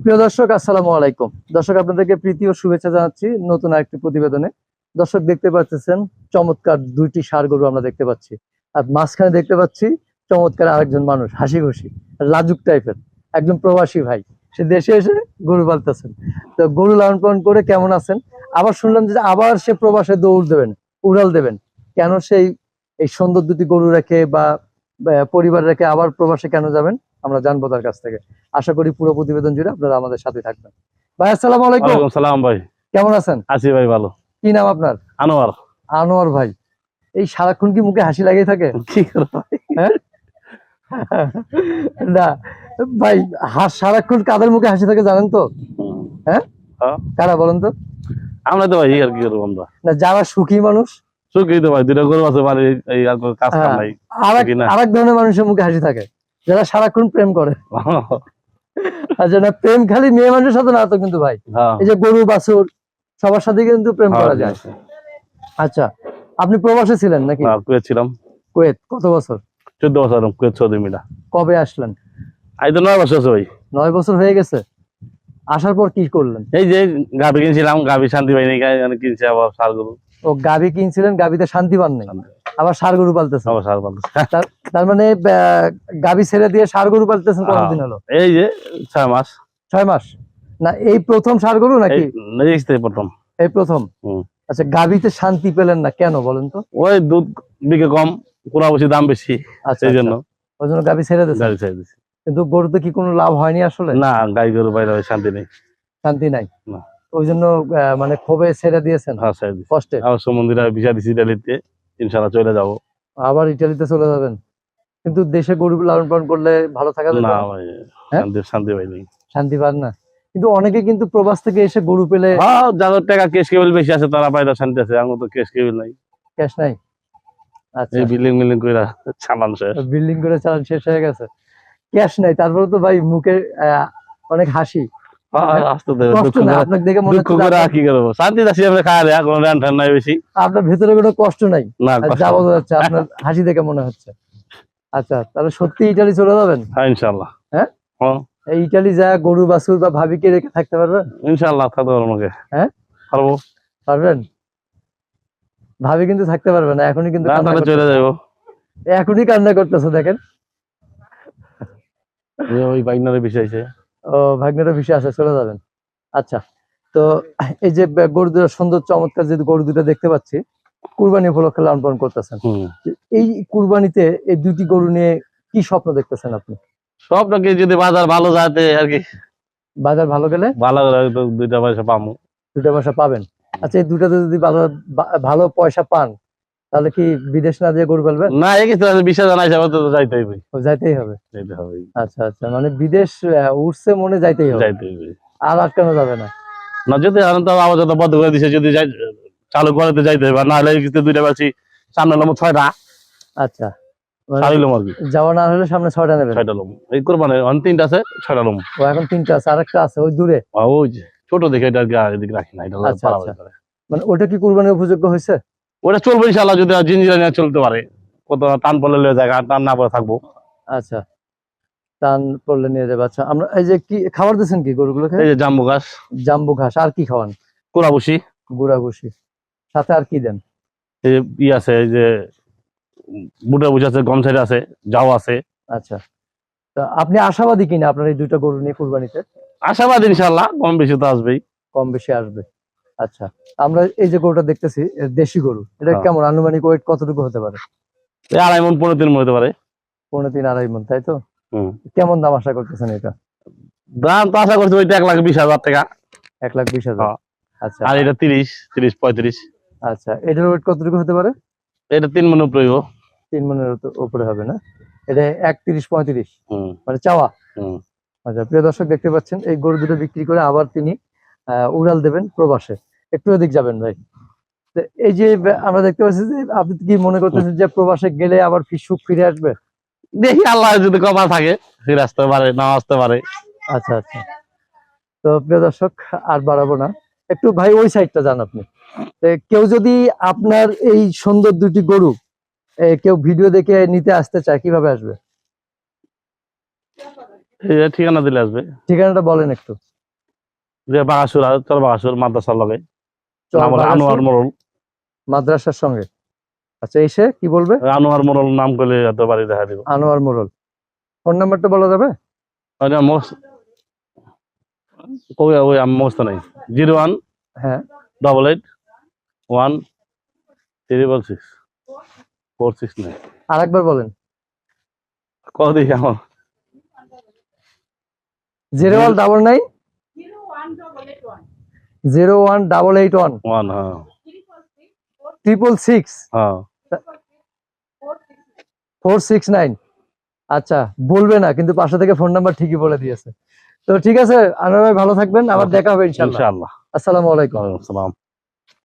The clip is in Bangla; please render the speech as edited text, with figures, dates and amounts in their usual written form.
প্রিয় দর্শক, আসসালামু আলাইকুম। দর্শক, আপনাদেরকে প্রীতি ও শুভেচ্ছা জানাচ্ছি নতুন আরেকটি প্রতিবেদনে। দর্শক, দেখতে পাচ্ছেন চমৎকার দুইটি ষাঁড় গরু আমরা দেখতে পাচ্ছি। আর মাঝখানে দেখতে পাচ্ছি চমৎকার আরেকজন মানুষ, হাসি খুশি লাজুক টাইপের একজন প্রবাসী ভাই। সে দেশে এসে গরু পালতেছেন। তো গরু লালন পালন করে কেমন আছেন? আবার শুনলাম যে আবার সে প্রবাসে দৌড় দেবেন, উড়াল দেবেন। কেন সেই এই সুন্দর দুটি গরু রেখে বা পরিবার রেখে আবার প্রবাসে কেন যাবেন, আমরা জানবো তার কাছ থেকে। আশা করি পুরো প্রতিবেদন জুড়ে আপনারা আমাদের সাথে থাকবেন। ভাই, আসসালামু আলাইকুম। ওয়ালাইকুম সালাম ভাই। কেমন আছেন? আছি ভাই, ভালো। কি নাম আপনার? আনোয়ার। আনোয়ার ভাই, এই সারাক্ষণ কি মুখে হাসি লাগিয়ে থাকে? কি করে ভাই? হ্যাঁ? না ভাই, সারাক্ষণ কাদের মুখে হাসি থাকে জানেন তো? হ্যাঁ, হ্যাঁ, কারা বলেন তো? আমরা তো ভাই আর কি করবো আমরা। না, যারা সুখী মানুষ। সুখী তো ভাই, দুইটা গরু আছে বাড়ি, এই আর কোনো কাজ কাম নাই। আরেক ধরনের মানুষের মুখে হাসি থাকে যারা সারাক্ষণ প্রেম করে। আচ্ছা, না প্রেম খালি মেয়ে মানুষের সাথে না তো কিন্তু ভাই, এই যে গরু বাছুর সবার সাথে কিন্তু প্রেম করা যায়। আচ্ছা, আপনি প্রবাসে ছিলেন নাকি? কুয়েত ছিলাম। কুয়েত কত বছর? 14 বছর কুয়েত সৌদি মিলা। কবে আসলেন? আই তো 9 বছর আছে ভাই। 9 বছর হয়ে গেছে। আসার পর কি করলেন? এই যে গাভি কিনছিলাম, গাভি শান্তি পাইনি, কিনছি আবার ষাঁড় গরু। ও, গাভি কিনছিলেন, গাভিতে শান্তি পান নাই, আবার ষাঁড় গরু পালতেছেন। আবার ষাঁড় পালতেছি। তার মানে গাভি ছেড়ে দিয়ে ষাঁড় গরু পালতেছেন কতদিন হলো? এই যে 6 মাস। 6 মাস। না, এই প্রথম ষাঁড় গরু নাকি? এই প্রথম। এই প্রথম। আচ্ছা, গাভিতে শান্তি পেলেন না কেন বলেন তো? ওই দুধ বিকে কম, কোনা বেশি, দাম বেশি, সেই জন্য ওই জন্য গাভি ছেড়ে দিয়েছেন। গাড়ি ছেড়ে দিছি। কিন্তু গরুতে কি কোনো লাভ হয়নি আসলে? না, গাই গরু বাইরে শান্তি নেই। শান্তি নাই না। ওই জন্য মানে ক্ষোভে ছেড়ে দিয়েছেন। হ্যাঁ, ছেড়ে দিছি। কষ্টে। আবার সমুদ্রে ভিসা দিছি ইতালিতে, ইনশাআল্লাহ চলে যাবো। আবার ইটালিতে চলে যাবেন? কিন্তু দেশে গরু লালন পালন করলে ভালো থাকা যেত না না? ভাই, হ্যাঁ? শান্তি পাইনি। শান্তি পান না? কিন্তু অনেকে কিন্তু প্রবাস থেকে এসে গরু পেলে। হ্যাঁ, যাদের টাকা ক্যাশ কেবল বেশি আছে তারা পায়রা শান্তি আছে, আমার তো ক্যাশ কেবল নাই। ক্যাশ নাই? আচ্ছা, এই বিল্ডিং কইরা চালান শেষ। বিল্ডিং করে চালান শেষ হয়ে গেছে, ক্যাশ নাই, তারপরে তো ভাই মুখে অনেক হাসি। আসতে দে, কষ্ট না আপনাকে দেখে মনে দুঃখ করে কি করবো, শান্তি আছি আমরা, খায় রে, কোনো রান টান নাই বেশি। আপনার ভেতরে কোনো কষ্ট নাই? না, যা বোঝা যাচ্ছে আপনার হাসি দেখে মনে হচ্ছে। আচ্ছা, তাহলে সত্যি ইটালি চলে যাবেন? হ্যাঁ, ইনশাআল্লাহ। হ্যাঁ, হ্যাঁ, এই ইটালি যা গরু বাছুর বা ভাবিকে রেখে থাকতে পারবেন? ইনশাআল্লাহ থাকতে পারবো আমাকে। হ্যাঁ, পারবো। পারবেন? ভাবি কিন্তু থাকতে পারবে না, এখনই কিন্তু চলে যাবো। এখনই কান্না করতেছে দেখেন। ওই বাইনারে বিষয় আছে। ও, ভাগ্নেরও বিষয় আছে, চলে যাবেন। আচ্ছা, তো এই যে গরু দুটো সুন্দর চমৎকার যে গরু দুটো দেখতে পাচ্ছি, কুরবানি উপলক্ষে লালন পালন করতেছেন। এই কুরবানিতে এই দুটি গরু নিয়ে কি স্বপ্ন দেখতেছেন আপনি? সবটাকে যদি বাজার ভালো যাতে আর কি, বাজার ভালো গেলে ভালো দুইটা পয়সা পাবো। 2টা পয়সা পাবেন। আচ্ছা, এই দুটাতে যদি বাজার ভালো পয়সা পান, তাহলে কি বিদেশ না দিয়ে গরু পালবেন? না, এই কিছু বিষয় জানাই যাবে তো যাইতেই হবে। যাইতেই হবে। যাইতে হবে। আচ্ছা আচ্ছা, মানে বিদেশ উঠছে মনে যাইতেই হবে। যাইতে হবে। আর আটকানো যাবে না। না, যদি আবার যত বদ্ধ করে দিছে, যদি চালু করে যাইতে হবে, না হলে দুইটা পাচ্ছি সামনে লোম 6টা। আচ্ছা, সারিলাম আর কি, যাওয়া না হলে সামনে 6টা নেবেন। 6টা লোম এই কোরবানি 3টা আছে, 6টা লোম। ও, এখন 3টা আছে, আরেকটা আছে ওই দূরে। ওই যে ছোট দেখে এটা আর কি, এদিকে রাখি না, এটা আচ্ছা আচ্ছা, মানে ওটা কি কুরবানির উপযোগ্য হয়েছে? ওটা চলবে ইনশাআল্লাহ, যদি জিঞ্জিরা নিয়ে চলতে পারে। কত টান পড়লে লয়ে যায়, আর টান না পড়ে থাকবো। আচ্ছা, টান পড়লে নিয়ে যাবে। আচ্ছা, আমরা এই যে কি খাবার দিচ্ছেন কি গরুগুলোকে? এই যে জাম্বু ঘাস। জাম্বু ঘাস, আর কি খাওয়ান? কোরা বসি। গুড়া ভুসি, সাথে আর কি দেন? এই যে আছে, এই যে বুটা বুঝি আছে, গম সাইড আছে, যাও আছে। আচ্ছা, তা আপনি আশাবাদী কিনা আপনার এই দুইটা গরু নিয়ে কুরবানিতে? আশাবাদ ইনশাআল্লাহ, কম বেশি তো আসবেই। কম বেশি আসবে। আচ্ছা, আমরা এই যে গরুটা দেখতেছি দেশি গরু, এটা কেমন আনুমানিক ওয়েট কতটুকু হতে পারে? 2.5 মণ 15 মণ হতে পারে। 3.5 মণ, তাই তো? কেমন দাম আশা করতেছেন এটা? দাম তো আশা করছি ওইটা 1,20,000 টাকা। 1,20,000। আচ্ছা, আর এটা 30-35। আচ্ছা, এটার ওয়েট কতটুকু হতে পারে? এটা 3 মণ উপরে হইব। 3 মণের উপরে হবে না? এটা 31-35 মানে চাওয়া। আচ্ছা, প্রিয় দর্শক, দেখতে পাচ্ছেন এই গরু দুটো বিক্রি করে আবার তিনি উড়াল দেবেন প্রবাসে। একটু এদিক যাবেন ভাই। এই যে আমরা দেখতে পাচ্ছি যে আপনি কি মনে করতেছেন যে প্রবাসে গেলে আবার সুখ ফিরে আসবে? দেখি আল্লাহ যদি কপাল থাকে ফিরে আসতে পারে, না আসতে পারে। আচ্ছা আচ্ছা, তো প্রিয় দর্শক, আর বাড়াবো না, একটু ভাই ওই সাইডটা যান আপনি। কেউ যদি আপনার এই সুন্দর দুটি গরু কেউ ভিডিও দেখে নিতে আসতে চায়, কিভাবে আসবে? ঠিকানা দিলে আসবে। ঠিকানাটা বলেন একটু। যে বাগাসুর আর চর বাগাসুর মাদ্রাসার লগে নাম হলো চরবাগাসুর আনোয়ার মোড়ল। মাদ্রাসার সঙ্গে। আচ্ছা, এসে কি বলবে? আনোয়ার মোড়ল নাম করলে এত বাড়ি দেখা দিব। আনোয়ার মোড়ল। ফোন নাম্বারটা বলা যাবে? ওই আমি মস্ত নাই 01 হ্যাঁ, 88 1 366 469। আরেকবার বলেন। কত দেখি আমার 0199 01881 1। হ্যাঁ 666 হ্যাঁ 469। আচ্ছা, বলবে না কিন্তু পাশে থেকে ফোন নাম্বার ঠিকই বলে দিয়েছে। তো ঠিক আছে, আনোয়ার ভাই ভালো থাকবেন, আবার দেখা হবে ইনশাআল্লাহ। ইনশাআল্লাহ। আসসালামু আলাইকুম। ওয়ালাইকুম আসসালাম।